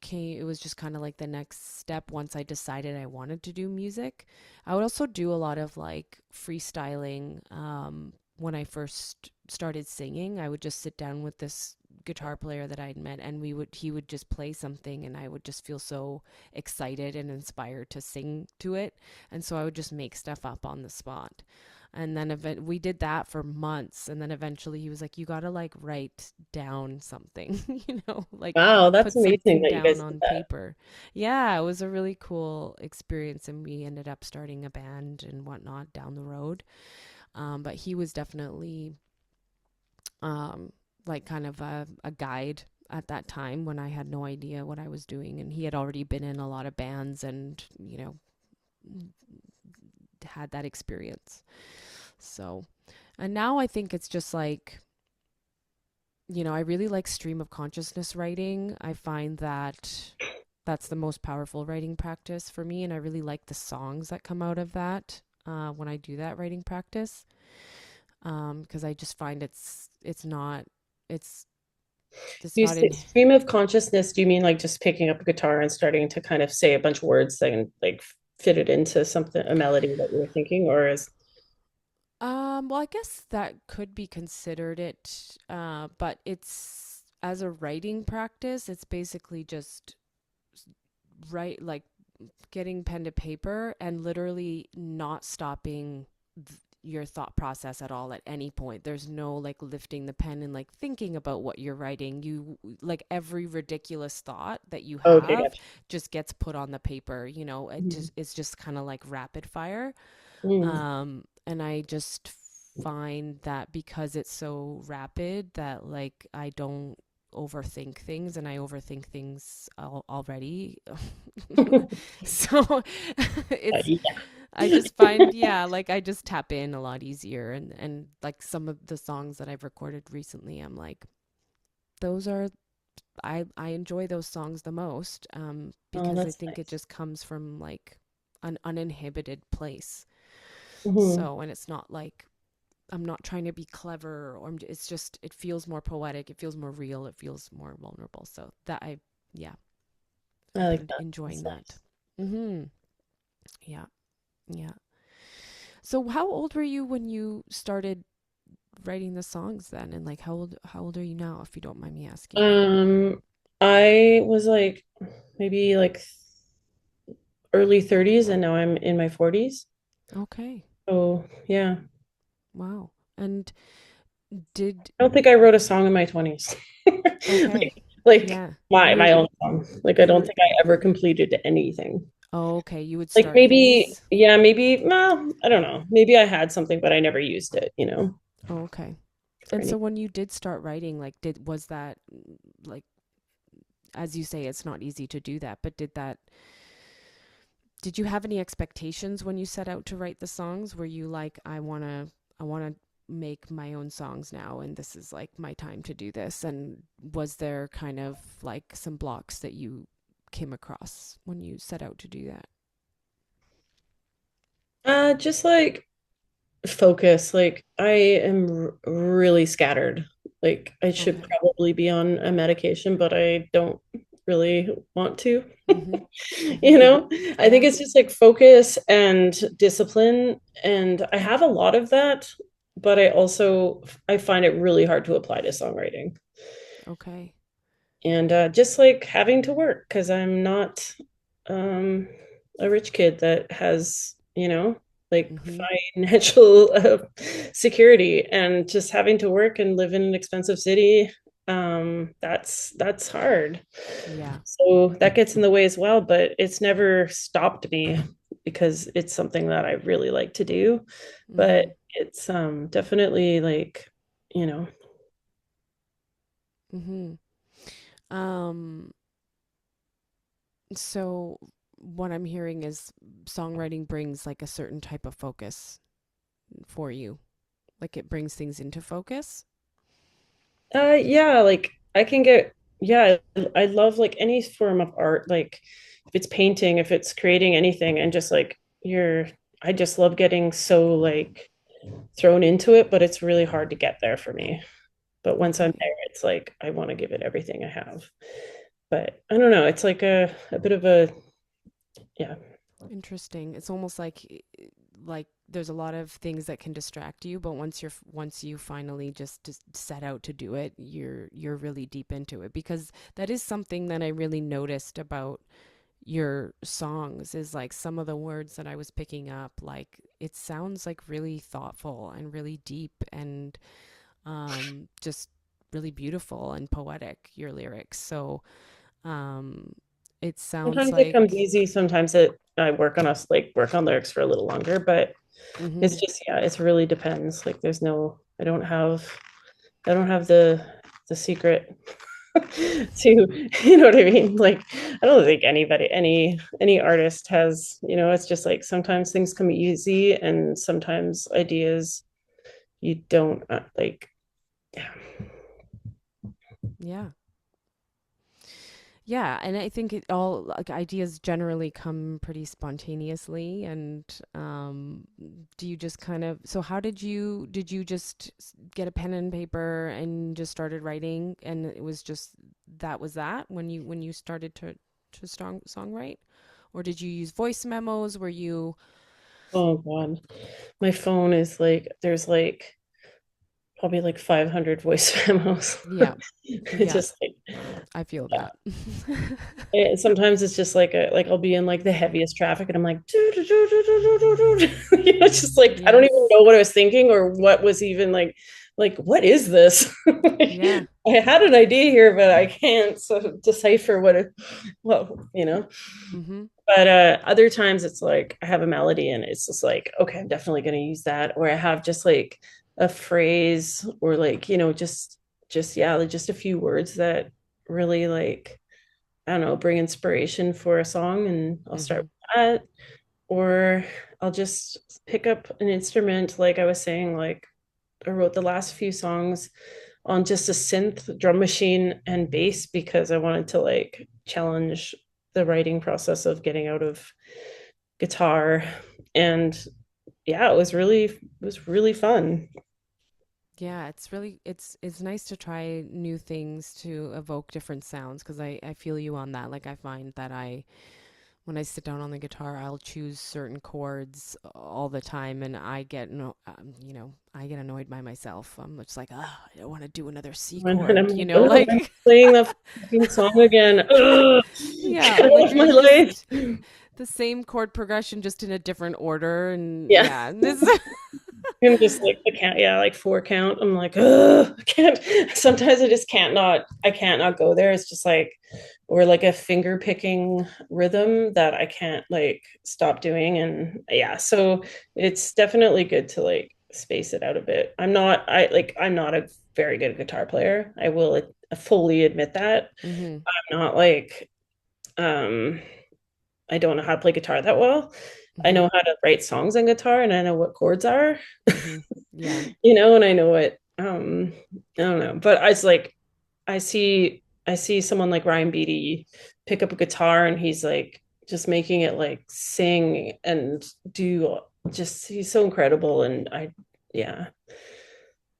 came. It was just kind of like the next step once I decided I wanted to do music. I would also do a lot of like freestyling. When I first started singing, I would just sit down with this guitar player that I'd met, and he would just play something, and I would just feel so excited and inspired to sing to it. And so I would just make stuff up on the spot. And then we did that for months. And then eventually he was like, you got to like write down something, like Wow, that's put amazing something that you down guys did on that. paper. Yeah, it was a really cool experience. And we ended up starting a band and whatnot down the road. But he was definitely um, like kind of a guide at that time when I had no idea what I was doing. And he had already been in a lot of bands and, had that experience. So, and now I think it's just like, I really like stream of consciousness writing. I find that that's the most powerful writing practice for me, and I really like the songs that come out of that when I do that writing practice, because I just find it's it's You not say in. stream of consciousness, do you mean like just picking up a guitar and starting to kind of say a bunch of words and like fit it into something, a melody that you were thinking, or is Well, I guess that could be considered it, but it's as a writing practice, it's basically just write like getting pen to paper and literally not stopping your thought process at all at any point. There's no like lifting the pen and like thinking about what you're writing. You like every ridiculous thought that you okay, have gotcha. just gets put on the paper, Mm. it's just kind of like rapid fire. Mm. And I just find that because it's so rapid that like I don't overthink things, and I overthink things already. So it's Yeah. I just find, yeah, like I just tap in a lot easier, and like some of the songs that I've recorded recently, I'm like those are I enjoy those songs the most, Oh, because I that's think it nice. just comes from like an uninhibited place. Hmm. So, and it's not like I'm not trying to be clever, or it's just it feels more poetic, it feels more real, it feels more vulnerable. So that yeah, I I've like been that. enjoying That's that. nice. Mhm. Yeah. Yeah. So how old were you when you started writing the songs then, and like how old are you now, if you don't mind me asking? Um, I was like maybe like early 30s and now I'm in my 40s. Okay. Oh, yeah. Wow. And did I don't think I wrote a song in my 20s. okay. Like Yeah. You my were own song. Like I you don't were think I ever completed anything. oh, okay, you would Like start maybe, things. yeah, maybe, well, I don't know. Maybe I had something, but I never used it, Oh, okay. for And so any. when you did start writing, like did was that like, as you say, it's not easy to do that, but did you have any expectations when you set out to write the songs? Were you like, I want to make my own songs now, and this is like my time to do this? And was there kind of like some blocks that you came across when you set out to do that? Just like focus. Like I am really scattered. Like I should Okay. probably be on a medication, but I don't really want to. Mhm. Mhm. I think Yeah. it's just like focus and discipline, and I have a lot of that, but I find it really hard to apply to songwriting. Okay. And just like having to work because I'm not um, a rich kid that has, like Mhm. financial security, and just having to work and live in an expensive city. That's hard. Yeah. So that gets in the way as well, but it's never stopped me because it's something that I really like to do. But Mhm. it's definitely like, you know, Mhm. Um so what I'm hearing is songwriting brings like a certain type of focus for you. Like it brings things into focus. yeah, like I can get, yeah, I love like any form of art, like if it's painting, if it's creating anything, and just like I just love getting so like thrown into it, but it's really hard to get there for me. But once I'm Okay. there, it's like I want to give it everything I have. But I don't know, it's like a bit of a, yeah. Interesting. It's almost like there's a lot of things that can distract you, but once you finally just set out to do it, you're really deep into it, because that is something that I really noticed about your songs, is like some of the words that I was picking up, like it sounds like really thoughtful and really deep, and just really beautiful and poetic, your lyrics. So um it sounds Sometimes it comes like easy, sometimes I work on us like work on lyrics for a little longer, but mhm. it's just, yeah, it really depends. Like there's no, I don't have the secret. to, you know what I mean? Like, I don't think anybody, any artist has, it's just like sometimes things come easy and sometimes ideas you don't like. Yeah. Yeah. Yeah, and I think it all like ideas generally come pretty spontaneously. And do you just kind of, so how did you just get a pen and paper and just started writing, and it was just that was that when you started to songwrite, or did you use voice memos? Were you Oh God. My phone is like, there's like probably like 500 voice memos. Yeah, It's yeah, just like, I feel that. sometimes it's just like like I'll be in like the heaviest traffic and I'm like, just like I don't even Yes. know what I was thinking or what was even like what is this? Yeah. I had an idea here, but I can't sort of decipher what it, well, Mm-hmm. But other times it's like I have a melody and it's just like, okay, I'm definitely going to use that. Or I have just like a phrase or like, yeah, like just a few words that really like, I don't know, bring inspiration for a song and I'll start Mm-hmm. with that. Or I'll just pick up an instrument. Like I was saying, like I wrote the last few songs on just a synth drum machine and bass because I wanted to like challenge the writing process of getting out of guitar. And yeah, it was really fun. Yeah, it's really it's nice to try new things to evoke different sounds, because I feel you on that. Like I find that I when I sit down on the guitar, I'll choose certain chords all the time, and I get no, I get annoyed by myself. I'm just like, oh, I don't want to do another C And I'm chord, like, oh, I'm like playing the fucking song again. Ugh, yeah, get like off you're my life. just the same chord progression, just in a different order, and Yeah. yeah, this I'm just like the count, yeah, like four count. I'm like, ugh, I can't. Sometimes I just I can't not go there. It's just like, or like a finger picking rhythm that I can't like stop doing. And yeah, so it's definitely good to like space it out a bit. I'm not a very good guitar player. I will fully admit that. hmm I'm not like, um, I don't know how to play guitar that well. I hmm know how to write songs on guitar and I know what chords are. hmm yeah. And I know it. I don't know, but I was like, I see someone like Ryan Beatty pick up a guitar and he's like just making it like sing and do just he's so incredible and yeah,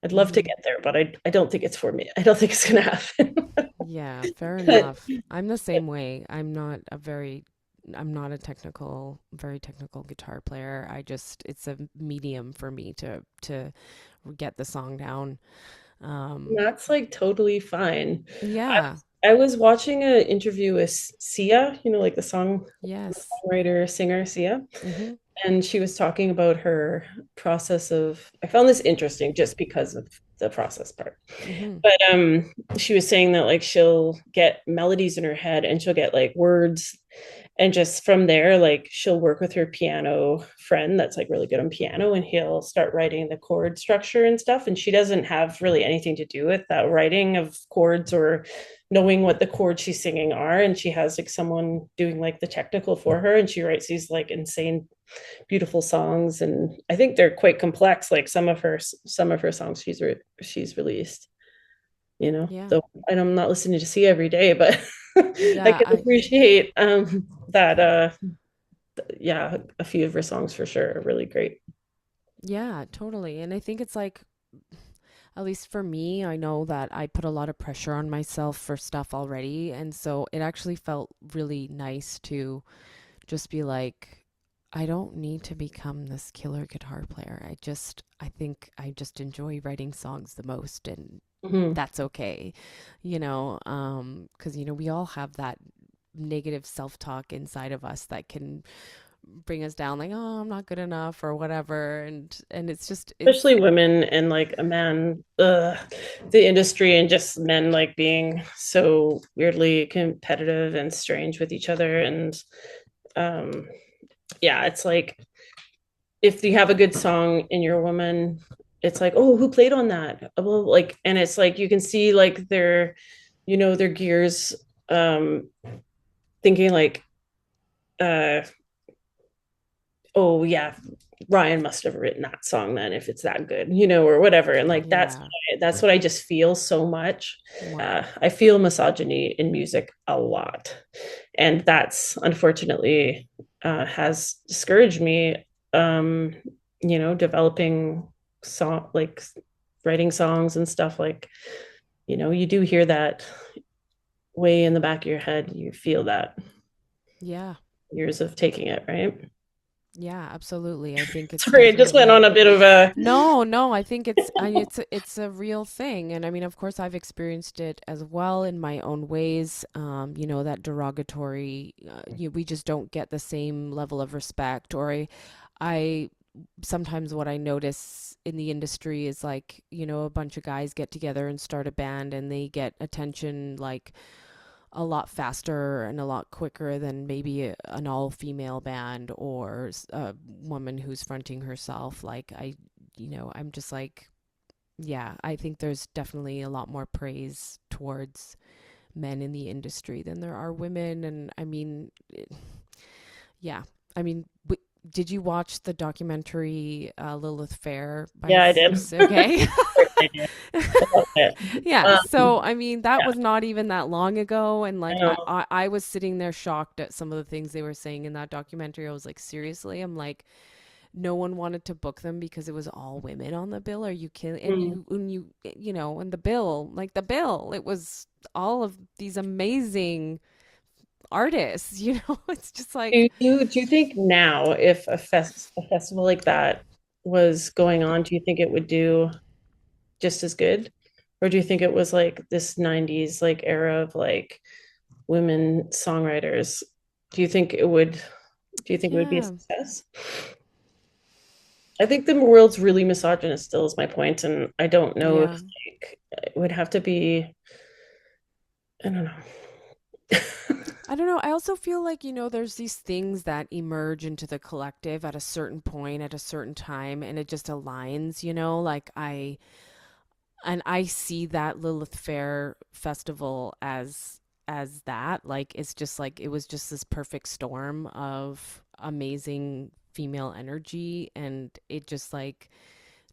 I'd love to hmm get there, but I don't think it's for me. I don't think it's gonna happen. Yeah, fair But enough. I'm the same way. I'm not a very technical guitar player. It's a medium for me to get the song down. Um, that's like totally fine. yeah. I was watching an interview with Sia, like the Yes. songwriter singer Sia, Mm-hmm. and she was talking about her process of. I found this interesting just because of the process part. Mm-hmm. But she was saying that like she'll get melodies in her head and she'll get like words and just from there like she'll work with her piano friend that's like really good on piano and he'll start writing the chord structure and stuff and she doesn't have really anything to do with that writing of chords or knowing what the chords she's singing are and she has like someone doing like the technical for her and she writes these like insane beautiful songs and I think they're quite complex like some of her songs she's released, Yeah. though and I'm not listening to see every day but I Yeah, can appreciate that yeah, a few of her songs for sure are really great. yeah, totally. And I think it's like, at least for me, I know that I put a lot of pressure on myself for stuff already, and so it actually felt really nice to just be like, I don't need to become this killer guitar player. I think I just enjoy writing songs the most, and Mhm. that's okay, because we all have that negative self-talk inside of us that can bring us down, like, oh, I'm not good enough or whatever, and it's Especially women and like a man, the industry and just men like being so weirdly competitive and strange with each other. And um, yeah, it's like if you have a good song and you're a woman, it's like, oh, who played on that? Well, like, and it's like you can see like their gears, um thinking like, uh oh yeah, Ryan must have written that song then if it's that good, or whatever. And like Yeah. that's what I just feel so much. Wow. I feel misogyny in music a lot, and that's unfortunately has discouraged me. Um, developing song, like writing songs and stuff. Like, you do hear that way in the back of your head. You feel that Yeah. years of taking it, right? Yeah, absolutely. I think it's Sorry, I just went on definitely a bit of a. no, no, I think it's a real thing. And I mean, of course, I've experienced it as well in my own ways. That derogatory, we just don't get the same level of respect. I sometimes what I notice in the industry is like, a bunch of guys get together and start a band and they get attention like a lot faster and a lot quicker than maybe an all female band or a woman who's fronting herself. Like, I'm just like, yeah, I think there's definitely a lot more praise towards men in the industry than there are women. And I mean, yeah, I mean, did you watch the documentary Lilith Fair by Yeah, I did. okay? I did. I love it. Yeah, Um, so I mean that yeah, was not even that long ago, and I like I, know. I I was sitting there shocked at some of the things they were saying in that documentary. I was like, seriously? I'm like, no one wanted to book them because it was all women on the bill. Are you kidding? And Mm. and the bill, like the bill, it was all of these amazing artists. It's just like, Do you think now, if a festival like that was going on, do you think it would do just as good? Or do you think it was like this 90s like era of like women songwriters? Do you think it would do you think it would be a yeah, success? I think the world's really misogynist still is my point, and I don't know if yeah. like it would have to be, I don't know. I don't know. I also feel like, there's these things that emerge into the collective at a certain point, at a certain time, and it just aligns, like I see that Lilith Fair festival as that. Like it's just like it was just this perfect storm of amazing female energy, and it just like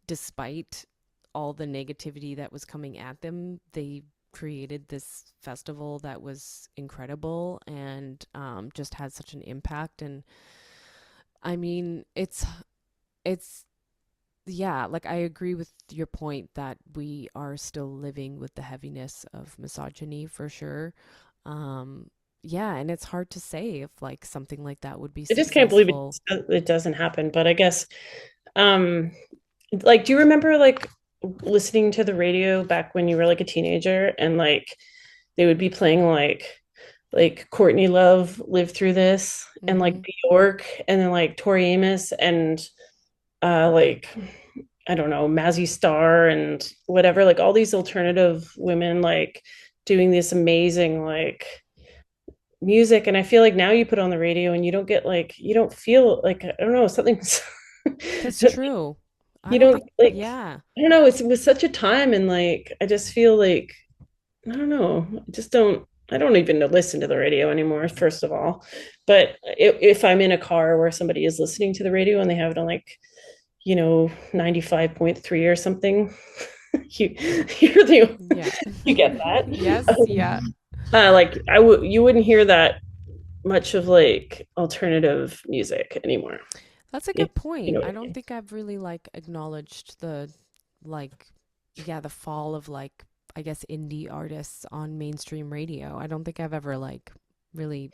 despite all the negativity that was coming at them, they created this festival that was incredible and just had such an impact. And I mean, it's yeah, like I agree with your point that we are still living with the heaviness of misogyny for sure. Um, yeah, and it's hard to say if like something like that would be I just can't believe successful. it doesn't happen. But I guess, um, like, do you remember like listening to the radio back when you were like a teenager and like they would be playing like Courtney Love lived through this and like Mm-hmm. Bjork and then like Tori Amos and like I don't know, Mazzy Star and whatever, like all these alternative women like doing this amazing like music. And I feel like now you put on the radio and you don't get like you don't feel like I don't know, something's That's true. I you don't don't think, like yeah. I don't know, it was such a time and like I just feel like I don't know, I don't even listen to the radio anymore, first of all. But if I'm in a car where somebody is listening to the radio and they have it on like 95.3 or something, you you're the Yeah. you get that. Yes, yeah. Like you wouldn't hear that much of like alternative music anymore. That's a If good you point. know what I I don't mean. think I've really like acknowledged the like yeah, the fall of like I guess indie artists on mainstream radio. I don't think I've ever like really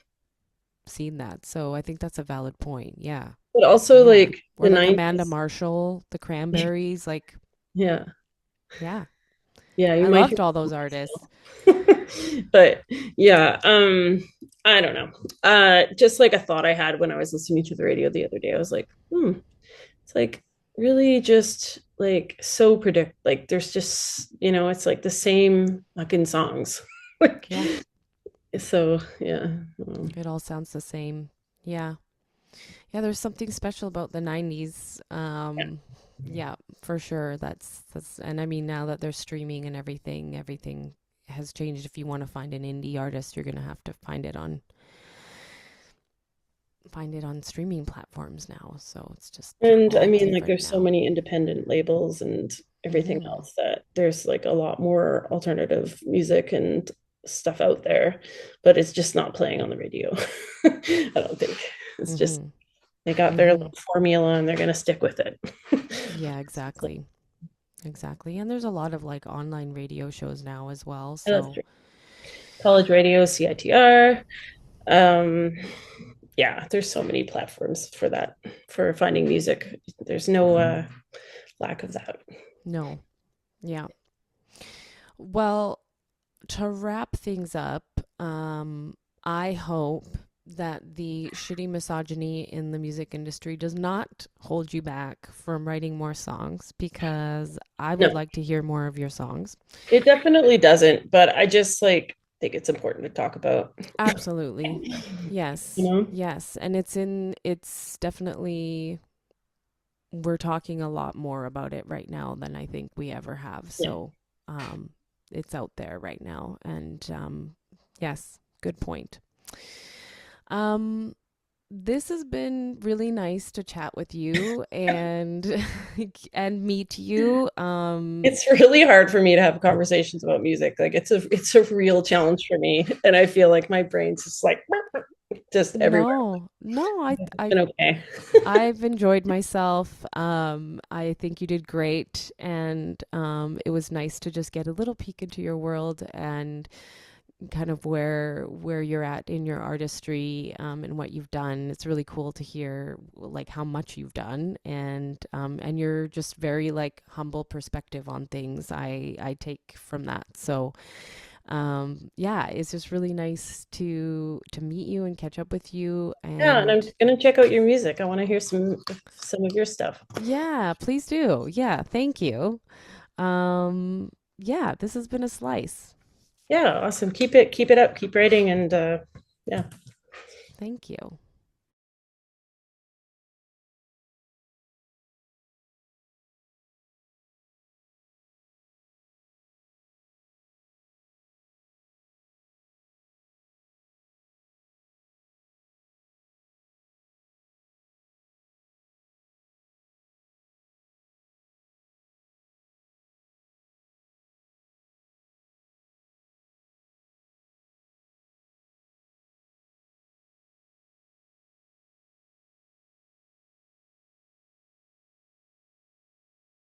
seen that. So I think that's a valid point. Yeah. But also Yeah. like Or the like Amanda 90s. Marshall, the Cranberries, like Yeah. yeah. Yeah, you I might hear loved all those artists. but yeah, I don't know. Just like a thought I had when I was listening to the radio the other day, I was like, it's like really just like so predict like there's just it's like the same fucking songs. Like Yeah. so yeah. It all sounds the same. Yeah. Yeah, there's something special about the 90s. Yeah. Yeah, for sure. That's and I mean now that there's streaming and everything has changed. If you want to find an indie artist, you're going to have to find it on streaming platforms now. So it's just And I all mean, like, different there's so now. many independent labels and everything Mm-hmm. else that there's like a lot more alternative music and stuff out there, but it's just not playing on the radio. I don't think it's just Mm-hmm. they got their Mm-hmm. little formula and they're going to stick with it. Yeah, exactly. Exactly. And there's a lot of like online radio shows now as well. Yeah, that's So, true. College radio, CITR. Um, yeah, there's so many platforms for that, for finding music. There's no lack of that. no. Yeah. Well, to wrap things up, I hope that the shitty misogyny in the music industry does not hold you back from writing more songs because I would No, like to hear more of your songs. it definitely doesn't, but I just like think it's important to talk about. Absolutely. You Yes. know? Yes. And it's definitely, we're talking a lot more about it right now than I think we ever have. Yeah. So, um, it's out there right now. And, yes, good point. Um, this has been really nice to chat with you and and meet you. It's really hard for me to have conversations about music. Like, it's a real challenge for me. And I feel like my brain's just like just everywhere. No, no, It's been okay. I've enjoyed myself. I think you did great, and it was nice to just get a little peek into your world and kind of where you're at in your artistry, and what you've done. It's really cool to hear like how much you've done, and you're just very like humble perspective on things. I take from that. So yeah, it's just really nice to meet you and catch up with you. Yeah, and I'm And gonna check out your music. I want to hear some of your stuff. yeah, please do. Yeah, thank you. Yeah, this has been a slice. Yeah, awesome. Keep it up, keep writing, and yeah. Thank you.